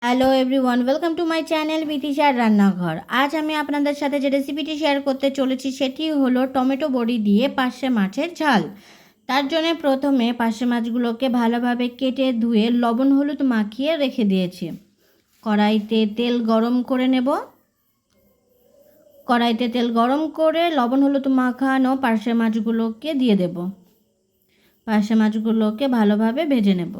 Hello everyone, welcome to my channel বিতিশার রান্নাঘর। আজ আমি আপনাদের সাথে যে রেসিপিটি শেয়ার করতে চলেছি সেটি হলো টমেটো বড়ি দিয়ে পার্শে মাছের ঝাল। তার জন্য প্রথমে পার্শে মাছগুলোকে ভালোভাবে কেটে ধুয়ে লবণ হলুদ মাখিয়ে রেখে দিয়েছি। কড়াইতে তেল গরম করে লবণ হলুদ মাখানো পার্শে মাছগুলোকে দিয়ে দেব। পার্শে মাছগুলোকে ভালোভাবে ভেজে নেব।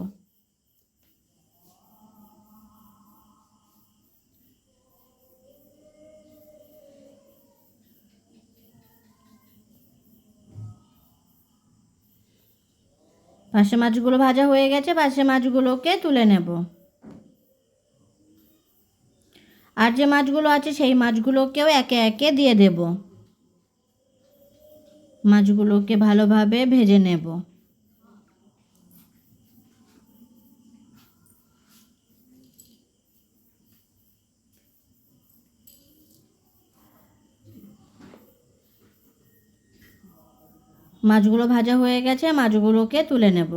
পার্শে মাছগুলো ভাজা হয়ে গেছে, পার্শে মাছগুলোকে তুলে নেব। আর যে মাছগুলো আছে সেই মাছগুলোকেও একে একে দিয়ে দেব। মাছগুলোকে ভালোভাবে ভেজে নেব। মাছগুলো ভাজা হয়ে গেছে, মাছগুলোকে তুলে নেব।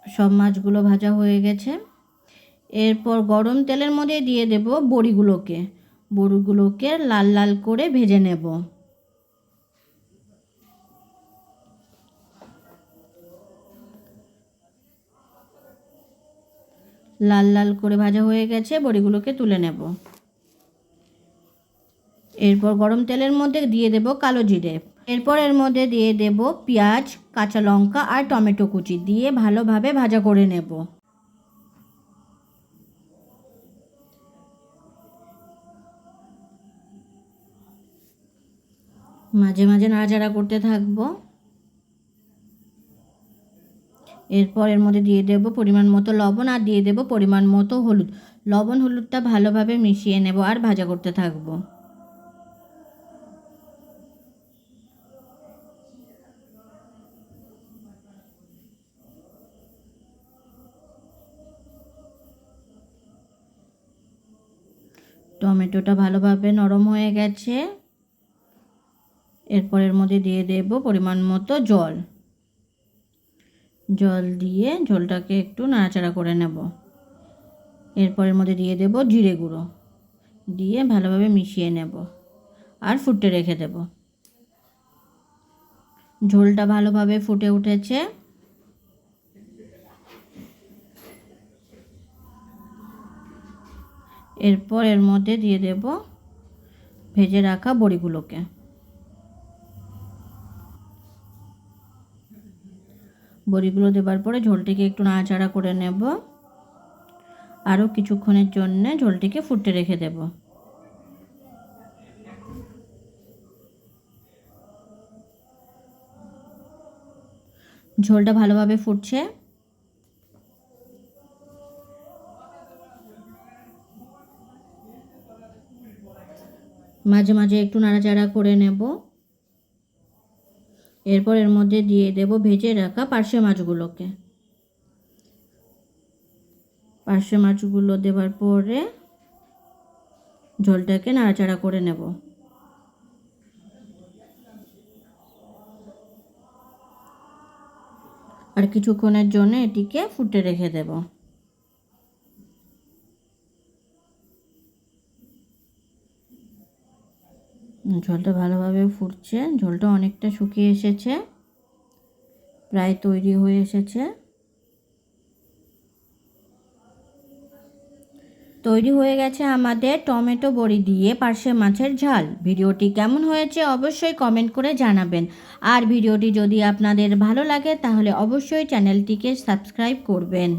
সব মাছগুলো ভাজা হয়ে গেছে। এরপর গরম তেলের মধ্যে দিয়ে দেব বড়িগুলোকে লাল লাল করে ভেজে নেব। লাল লাল করে ভাজা হয়ে গেছে, বড়িগুলোকে তুলে নেব। এরপর গরম তেলের মধ্যে দিয়ে দেব কালো জিরে। এরপর এর মধ্যে দিয়ে দেব পেঁয়াজ, কাঁচা লঙ্কা আর টমেটো কুচি দিয়ে ভালোভাবে ভাজা করে নেব। মাঝে মাঝে নাড়াচাড়া করতে থাকবো। এরপর এর মধ্যে দিয়ে দেব পরিমাণ মতো লবণ আর দিয়ে দেব পরিমাণ মতো হলুদ। লবণ হলুদটা ভালোভাবে মিশিয়ে নেব আর ভাজা করতে থাকবো। টমেটোটা ভালোভাবে নরম হয়ে গেছে। এরপর এর মধ্যে দিয়ে দেব পরিমাণ মতো জল দিয়ে ঝোলটাকে একটু নাড়াচাড়া করে নেব। এরপর এর মধ্যে দিয়ে দেব জিরে গুঁড়ো দিয়ে ভালোভাবে মিশিয়ে নেব আর ফুটতে রেখে দেব। ঝোলটা ভালোভাবে ফুটে উঠেছে। এরপর এর মধ্যে দিয়ে দেব ভেজে রাখা বড়িগুলোকে। বড়িগুলো দেওয়ার পরে ঝোলটিকে একটু নাড়াচাড়া করে নেব। আরও কিছুক্ষণের জন্য ঝোলটিকে ফুটতে রেখে দেব। ঝোলটা ভালোভাবে ফুটছে। মাঝে মাঝে একটু নাড়াচাড়া করে নেব। এরপর এর মধ্যে দিয়ে দেব ভেজে রাখা পার্শে মাছগুলো দেওয়ার পরে ঝোলটাকে নাড়াচাড়া করে নেব। আর কিছুক্ষণের জন্য এটিকে ফুটে রেখে দেব। ঝোলটা ভালোভাবে ফুটছে। ঝোলটা অনেকটা শুকিয়ে এসেছে, প্রায় তৈরি হয়ে এসেছে। তৈরি হয়ে গেছে আমাদের টমেটো বড়ি দিয়ে পার্শে মাছের ঝাল। ভিডিওটি কেমন হয়েছে অবশ্যই কমেন্ট করে জানাবেন। আর ভিডিওটি যদি আপনাদের ভালো লাগে তাহলে অবশ্যই চ্যানেলটিকে সাবস্ক্রাইব করবেন।